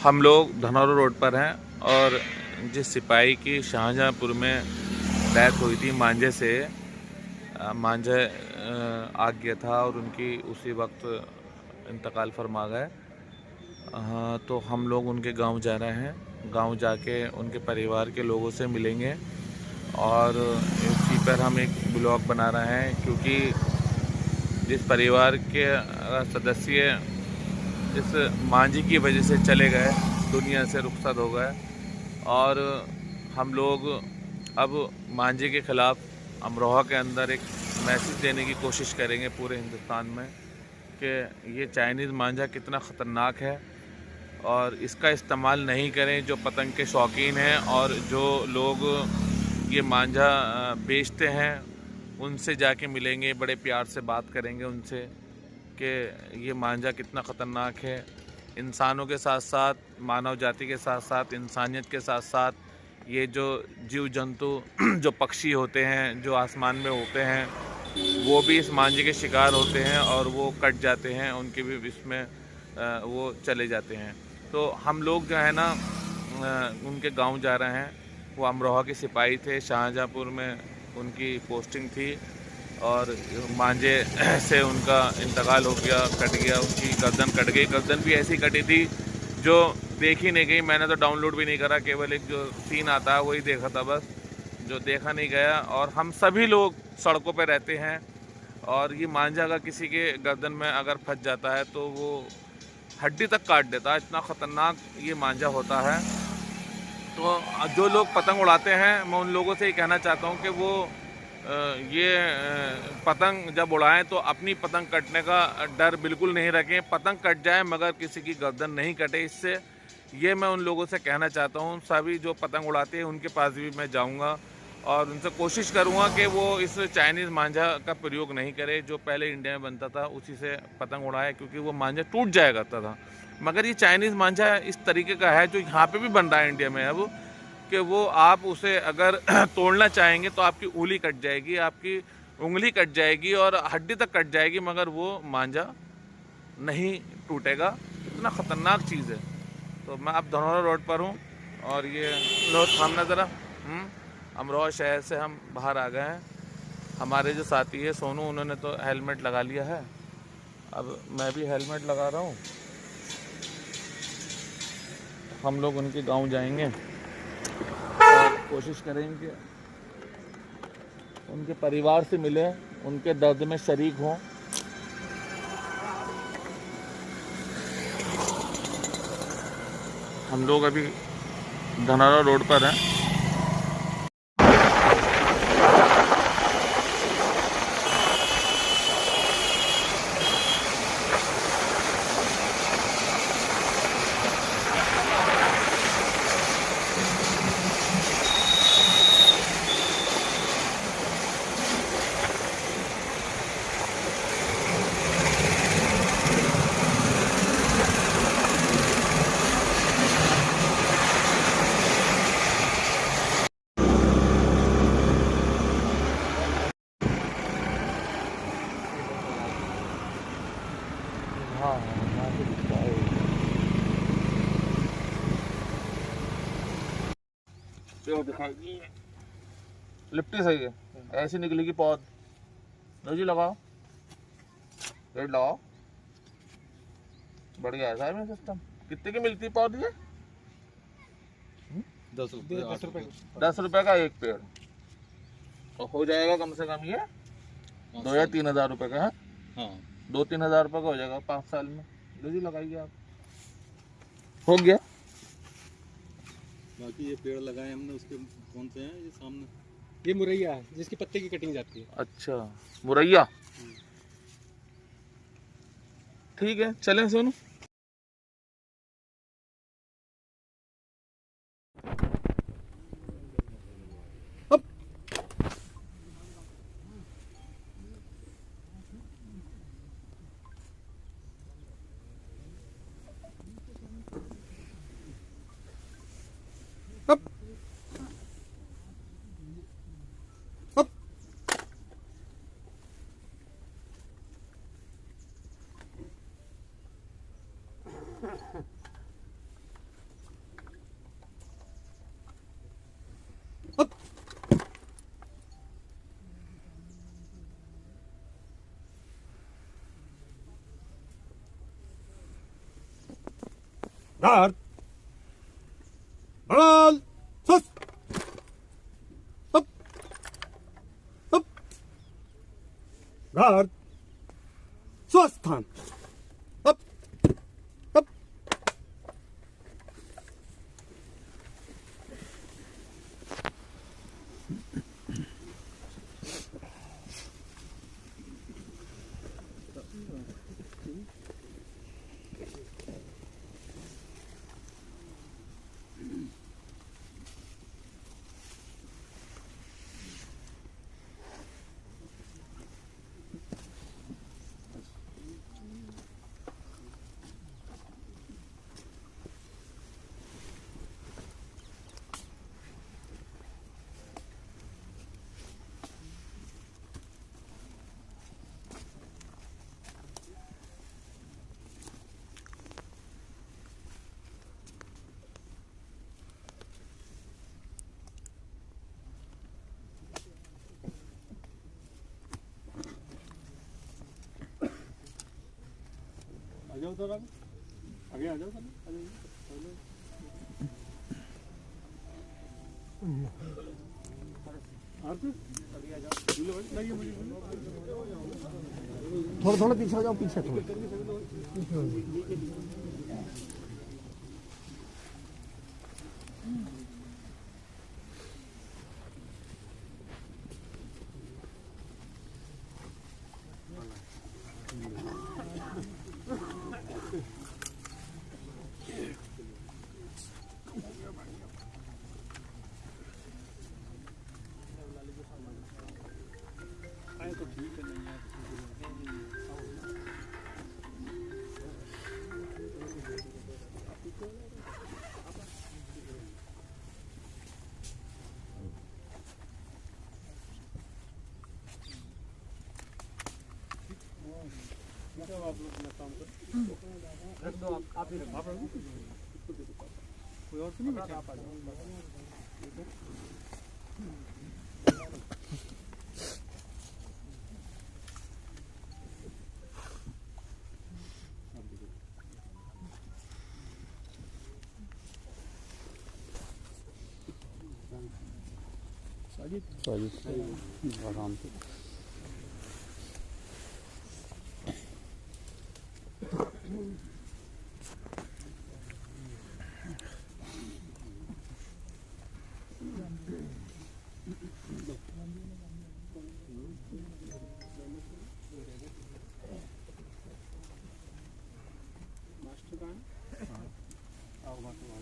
हम लोग धनौरा रोड पर हैं और जिस सिपाही की शाहजहाँपुर में डेथ हुई थी मांझे से, मांझे आ गया था और उनकी उसी वक्त इंतकाल फरमा गए। तो हम लोग उनके गांव जा रहे हैं। गांव जाके उनके परिवार के लोगों से मिलेंगे और इसी पर हम एक ब्लॉग बना रहे हैं, क्योंकि जिस परिवार के सदस्य इस मांझी की वजह से चले गए, दुनिया से रुखसत हो गए, और हम लोग अब मांझी के ख़िलाफ़ अमरोहा के अंदर एक मैसेज देने की कोशिश करेंगे पूरे हिंदुस्तान में कि ये चाइनीज़ मांझा कितना ख़तरनाक है और इसका इस्तेमाल नहीं करें जो पतंग के शौकीन हैं। और जो लोग ये मांझा बेचते हैं उनसे जाके मिलेंगे, बड़े प्यार से बात करेंगे उनसे कि ये मांझा कितना ख़तरनाक है। इंसानों के साथ साथ, मानव जाति के साथ साथ, इंसानियत के साथ साथ ये जो जीव जंतु जो पक्षी होते हैं, जो आसमान में होते हैं, वो भी इस मांझे के शिकार होते हैं और वो कट जाते हैं, उनके भी इसमें वो चले जाते हैं। तो हम लोग जो है ना उनके गांव जा रहे हैं। वो अमरोहा के सिपाही थे, शाहजहाँपुर में उनकी पोस्टिंग थी और मांझे से उनका इंतकाल हो गया, कट गया, उनकी गर्दन कट गई। गर्दन भी ऐसी कटी थी जो देखी नहीं गई। मैंने तो डाउनलोड भी नहीं करा, केवल एक जो सीन आता है वही देखा था बस, जो देखा नहीं गया। और हम सभी लोग सड़कों पे रहते हैं और ये मांझा अगर किसी के गर्दन में अगर फंस जाता है तो वो हड्डी तक काट देता है, इतना ख़तरनाक ये मांझा होता है। तो जो लोग पतंग उड़ाते हैं, मैं उन लोगों से ही कहना चाहता हूँ कि वो पतंग जब उड़ाएं तो अपनी पतंग कटने का डर बिल्कुल नहीं रखें। पतंग कट जाए मगर किसी की गर्दन नहीं कटे इससे, ये मैं उन लोगों से कहना चाहता हूँ। सभी जो पतंग उड़ाते हैं उनके पास भी मैं जाऊँगा और उनसे कोशिश करूँगा कि वो इस चाइनीज़ मांझा का प्रयोग नहीं करे जो पहले इंडिया में बनता था, उसी से पतंग उड़ाए, क्योंकि वो मांझा टूट जाया करता था। मगर ये चाइनीज़ मांझा इस तरीके का है जो यहाँ पे भी बन रहा है इंडिया में अब, कि वो आप उसे अगर तोड़ना चाहेंगे तो आपकी उंगली कट जाएगी, आपकी उंगली कट जाएगी और हड्डी तक कट जाएगी, मगर वो मांझा नहीं टूटेगा। इतना ख़तरनाक चीज़ है। तो मैं अब धनौरा रोड पर हूँ और ये लो सामने ज़रा, अमरोहा शहर से हम बाहर आ गए हैं। हमारे जो साथी है सोनू, उन्होंने तो हेलमेट लगा लिया है, अब मैं भी हेलमेट लगा रहा हूँ। हम लोग उनके गांव जाएंगे और कोशिश करेंगे उनके परिवार से मिले, उनके दर्द में शरीक हों। हम लोग अभी धनौरा रोड पर हैं। हाँ हाँ, तो दिखता है। तो दिखाई लिपटी सही है, ऐसी निकलेगी पौध। लो जी लगाओ, रेड लगाओ, बढ़िया है साहब में सिस्टम। कितने की मिलती है पौध ये? 10 रुपये 10 रुपये 10 रुपये का एक पेड़, तो हो जाएगा कम से कम ये 2 या 3 हज़ार रुपये का है। हाँ 2-3 हज़ार रुपये का हो जाएगा 5 साल में। लो जी लगाइए आप, हो गया। बाकी ये पेड़ लगाए हमने, उसके कौन से हैं ये सामने? ये मुरैया है जिसकी पत्ते की कटिंग जाती है। अच्छा, मुरैया, ठीक है, चलें सोनू। गार्ड बड़ाल स्वस्थ अप अप गार्ड स्वस्थान अप अप आ जाओ तो आगे आ जाओ आ जाओ। थोड़ा थोड़ा पीछे हो जाओ पीछे थोड़ा आप लोग अपना काम करो। रख दो आप ही रखो। आप रखो। कोई और तो नहीं बचा? आप आ जाओ। साजिद आराम से मास्टर कहाँ है? आओ मास्टर वहाँ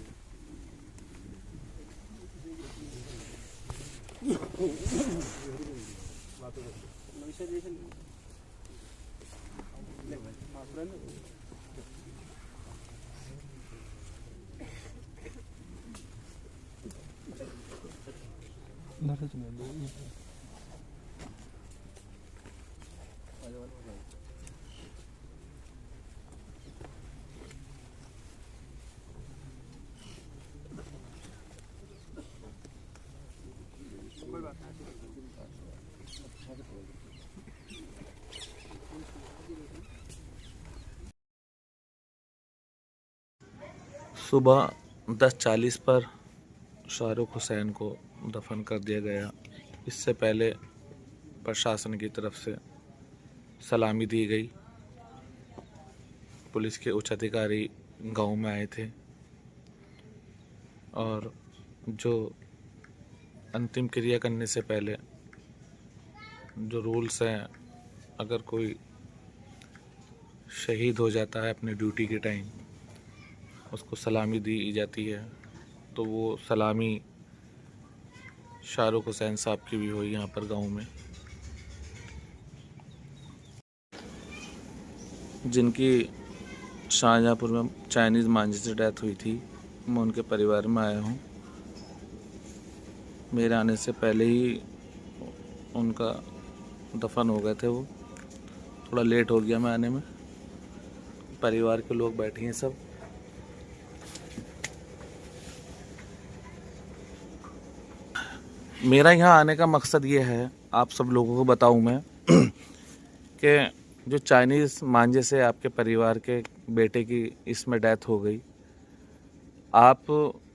सुबह 10:40 पर शाहरुख हुसैन को दफन कर दिया गया। इससे पहले प्रशासन की तरफ से सलामी दी गई। पुलिस के उच्च अधिकारी गांव में आए थे और जो अंतिम क्रिया करने से पहले जो रूल्स हैं, अगर कोई शहीद हो जाता है अपने ड्यूटी के टाइम, उसको सलामी दी जाती है। तो वो सलामी शाहरुख हुसैन साहब की भी हुई यहाँ पर गांव में। जिनकी शाहजहाँपुर में चाइनीज़ मांझे से डेथ हुई थी, मैं उनके परिवार में आया हूँ। मेरे आने से पहले ही उनका दफन हो गए थे। वो थोड़ा लेट हो गया मैं आने में। परिवार के लोग बैठे हैं सब। मेरा यहाँ आने का मकसद ये है, आप सब लोगों को बताऊँ मैं कि जो चाइनीज़ मांझे से आपके परिवार के बेटे की इसमें डेथ हो गई, आप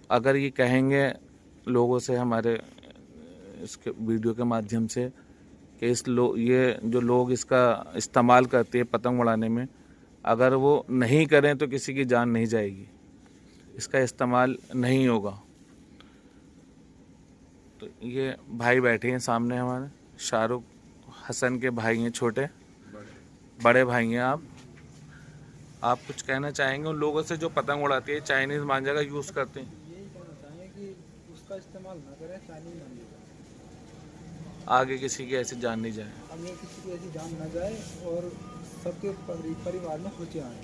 अगर ये कहेंगे लोगों से हमारे इसके वीडियो के माध्यम से कि ये जो लोग इसका इस्तेमाल करते हैं पतंग उड़ाने में, अगर वो नहीं करें तो किसी की जान नहीं जाएगी, इसका इस्तेमाल नहीं होगा। तो ये भाई बैठे हैं सामने हमारे, शाहरुख हसन के भाई हैं, छोटे बड़े भाई हैं। आप कुछ कहना चाहेंगे उन लोगों से जो पतंग उड़ाते हैं चाइनीज़ मांझा का यूज़ करते हैं? यही कहना चाहेंगे कि उसका इस्तेमाल ना करें, चाइनीज मांझे का। आगे किसी की ऐसी जान नहीं जाए। अगर किसी की ऐसी जान ना जाए और सबके परिवार में खुशियाँ आए।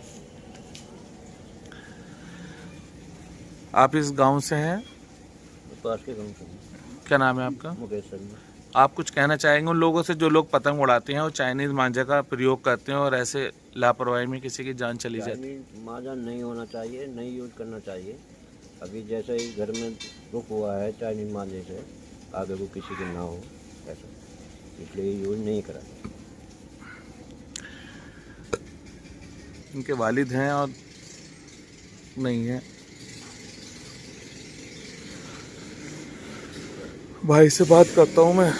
आप इस गांव से हैं? पास के गाँव से। क्या नाम है आपका? मुकेश शर्मा। आप कुछ कहना चाहेंगे उन लोगों से जो लोग पतंग उड़ाते हैं और चाइनीज़ मांझा का प्रयोग करते हैं और ऐसे लापरवाही में किसी की जान चली जाती है? चाइनीज मांझा नहीं होना चाहिए, नहीं यूज करना चाहिए। अभी जैसे ही घर में दुख हुआ है चाइनीज मांझे से, आगे को किसी की ना हो ऐसा, इसलिए यूज नहीं करा। इनके वालिद हैं और नहीं है। भाई से बात करता हूँ मैं।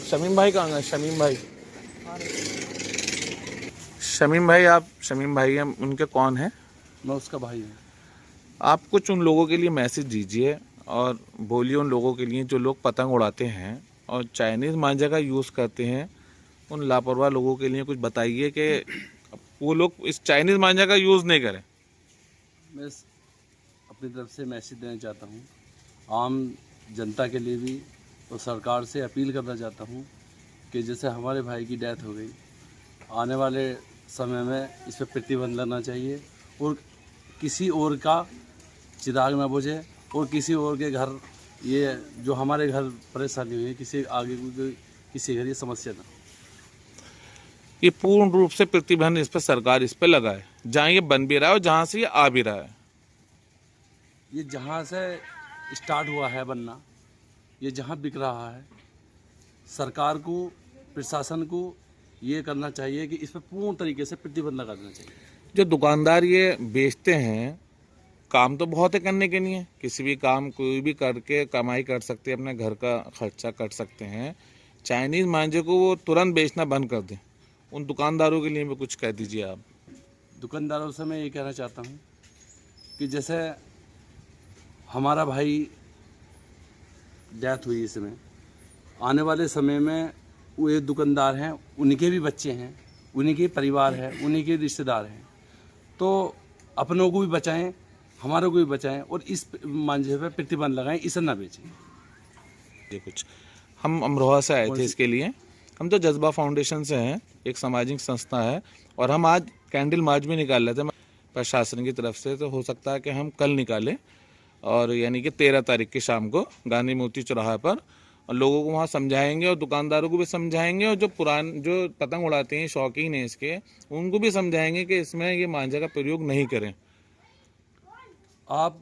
शमीम भाई कहाँ गए? शमीम भाई, शमीम भाई, आप शमीम भाई हैं, उनके कौन हैं? मैं उसका भाई हूँ। आप कुछ उन लोगों के लिए मैसेज दीजिए और बोलिए उन लोगों के लिए जो लोग पतंग उड़ाते हैं और चाइनीज़ मांझा का यूज़ करते हैं, उन लापरवाह लोगों के लिए कुछ बताइए कि वो लोग इस चाइनीज़ मांझा का यूज़ नहीं करें। मैं अपनी तरफ से मैसेज देना चाहता हूँ आम जनता के लिए भी, और सरकार से अपील करना चाहता हूँ कि जैसे हमारे भाई की डेथ हो गई, आने वाले समय में इस पर प्रतिबंध लगना चाहिए और किसी और का चिराग ना बुझे और किसी और के घर, ये जो हमारे घर परेशानी हुई है, किसी आगे किसी घर ये समस्या ना। ये पूर्ण रूप से प्रतिबंध इस पर सरकार इस पर लगाए, जहाँ ये बन भी रहा है और जहाँ से ये आ भी रहा है। ये जहाँ से स्टार्ट हुआ है बनना, ये जहाँ बिक रहा है, सरकार को, प्रशासन को ये करना चाहिए कि इस पर पूर्ण तरीके से प्रतिबंध लगा देना चाहिए। जो दुकानदार ये बेचते हैं, काम तो बहुत है करने के लिए, किसी भी काम कोई भी करके कमाई कर सकते हैं, अपने घर का खर्चा कर सकते हैं। चाइनीज़ मांझे को वो तुरंत बेचना बंद कर दें। उन दुकानदारों के लिए भी कुछ कह दीजिए आप। दुकानदारों से मैं ये कहना चाहता हूँ कि जैसे हमारा भाई डेथ हुई, इसमें आने वाले समय में वो एक दुकानदार हैं, उनके भी बच्चे हैं, उन्हीं के परिवार है, उन्हीं के रिश्तेदार हैं, तो अपनों को भी बचाएं, हमारे को भी बचाएं और इस मांझे पे प्रतिबंध लगाएं, इसे ना बेचें। ये कुछ हम अमरोहा से आए थे इसके लिए। हम तो जज्बा फाउंडेशन से हैं, एक सामाजिक संस्था है, और हम आज कैंडल मार्च भी निकाल रहे थे प्रशासन की तरफ से। तो हो सकता है कि हम कल निकालें, और यानी कि 13 तारीख की शाम को गांधी मूर्ति चौराहा पर, और लोगों को वहाँ समझाएंगे और दुकानदारों को भी समझाएंगे, और जो पतंग उड़ाते हैं शौकीन हैं इसके, उनको भी समझाएंगे कि इसमें ये मांझा का प्रयोग नहीं करें। आप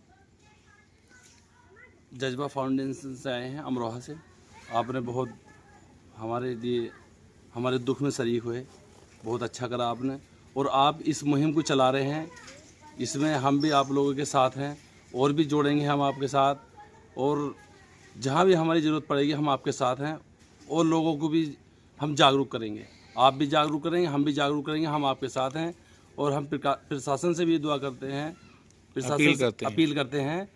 जज्बा फाउंडेशन से आए हैं अमरोहा से, आपने बहुत हमारे लिए, हमारे दुख में शरीक हुए, बहुत अच्छा करा आपने, और आप इस मुहिम को चला रहे हैं, इसमें हम भी आप लोगों के साथ हैं, और भी जोड़ेंगे हम आपके साथ, और जहाँ भी हमारी ज़रूरत पड़ेगी हम आपके साथ हैं, और लोगों को भी हम जागरूक करेंगे। आप भी जागरूक करेंगे, हम भी जागरूक करेंगे, हम आपके साथ हैं। और हम प्रशासन से भी दुआ करते हैं, अपील करते हैं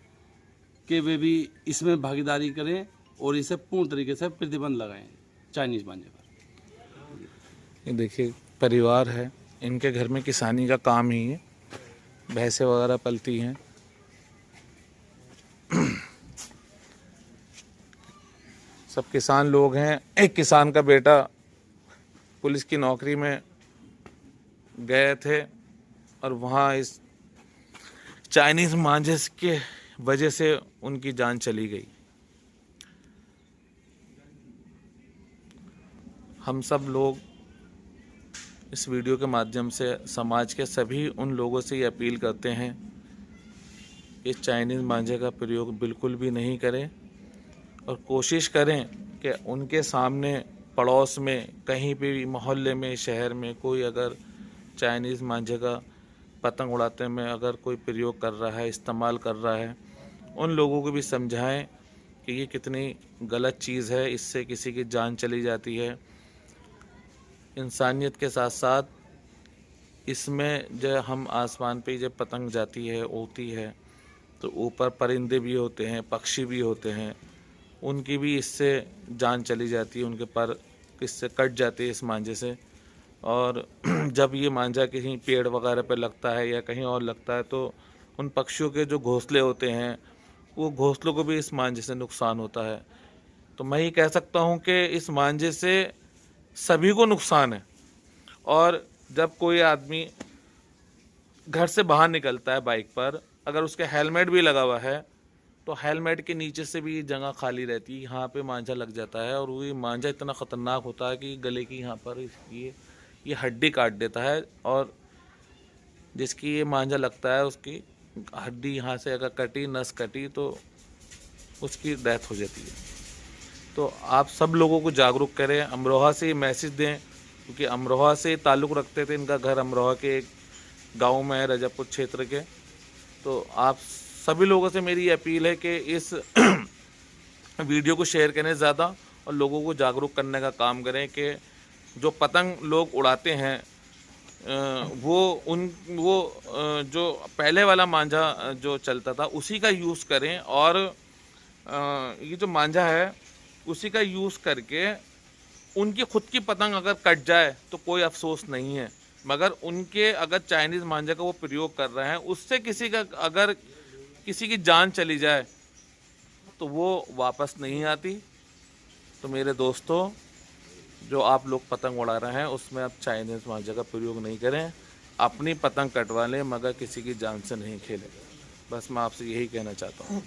कि वे भी इसमें भागीदारी करें और इसे पूर्ण तरीके से प्रतिबंध लगाएं चाइनीज़ मांझे पर। ये देखिए परिवार है, इनके घर में किसानी का काम ही है, भैंसें वगैरह पलती हैं। सब किसान लोग हैं। एक किसान का बेटा पुलिस की नौकरी में गए थे और वहाँ इस चाइनीज़ मांझे के वजह से उनकी जान चली गई। हम सब लोग इस वीडियो के माध्यम से समाज के सभी उन लोगों से ये अपील करते हैं, इस चाइनीज़ मांझे का प्रयोग बिल्कुल भी नहीं करें, और कोशिश करें कि उनके सामने पड़ोस में कहीं पे भी, मोहल्ले में, शहर में कोई अगर चाइनीज़ मांझे का पतंग उड़ाते में अगर कोई प्रयोग कर रहा है, इस्तेमाल कर रहा है, उन लोगों को भी समझाएं कि ये कितनी गलत चीज़ है, इससे किसी की जान चली जाती है। इंसानियत के साथ साथ इसमें जब हम आसमान पे जब पतंग जाती है, उड़ती है, तो ऊपर परिंदे भी होते हैं, पक्षी भी होते हैं, उनकी भी इससे जान चली जाती है, उनके पर इससे कट जाते हैं इस मांझे से। और जब ये मांझा कहीं पेड़ वगैरह पे लगता है या कहीं और लगता है तो उन पक्षियों के जो घोंसले होते हैं, वो घोंसलों को भी इस मांझे से नुकसान होता है। तो मैं ये कह सकता हूँ कि इस मांझे से सभी को नुकसान है। और जब कोई आदमी घर से बाहर निकलता है बाइक पर, अगर उसके हेलमेट भी लगा हुआ है तो हेलमेट के नीचे से भी जगह खाली रहती है, यहाँ पे मांझा लग जाता है। और वो मांझा इतना ख़तरनाक होता है कि गले की यहाँ पर ये हड्डी काट देता है, और जिसकी ये मांझा लगता है उसकी हड्डी यहाँ से अगर कटी, नस कटी, तो उसकी डेथ हो जाती है। तो आप सब लोगों को जागरूक करें, अमरोहा से ये मैसेज दें, क्योंकि अमरोहा से ताल्लुक़ रखते थे, इनका घर अमरोहा के एक गाँव में है, रजबपुर क्षेत्र के। तो आप सभी लोगों से मेरी अपील है कि इस वीडियो को शेयर करें ज़्यादा, और लोगों को जागरूक करने का काम करें कि जो पतंग लोग उड़ाते हैं जो पहले वाला मांझा जो चलता था उसी का यूज़ करें। और ये जो मांझा है उसी का यूज़ करके उनकी खुद की पतंग अगर कट जाए तो कोई अफसोस नहीं है, मगर उनके अगर चाइनीज़ मांझा का वो प्रयोग कर रहे हैं, उससे किसी का अगर किसी की जान चली जाए तो वो वापस नहीं आती। तो मेरे दोस्तों, जो आप लोग पतंग उड़ा रहे हैं उसमें आप चाइनीज़ मांझा का प्रयोग नहीं करें, अपनी पतंग कटवा लें, मगर किसी की जान से नहीं खेलें। बस मैं आपसे यही कहना चाहता हूँ।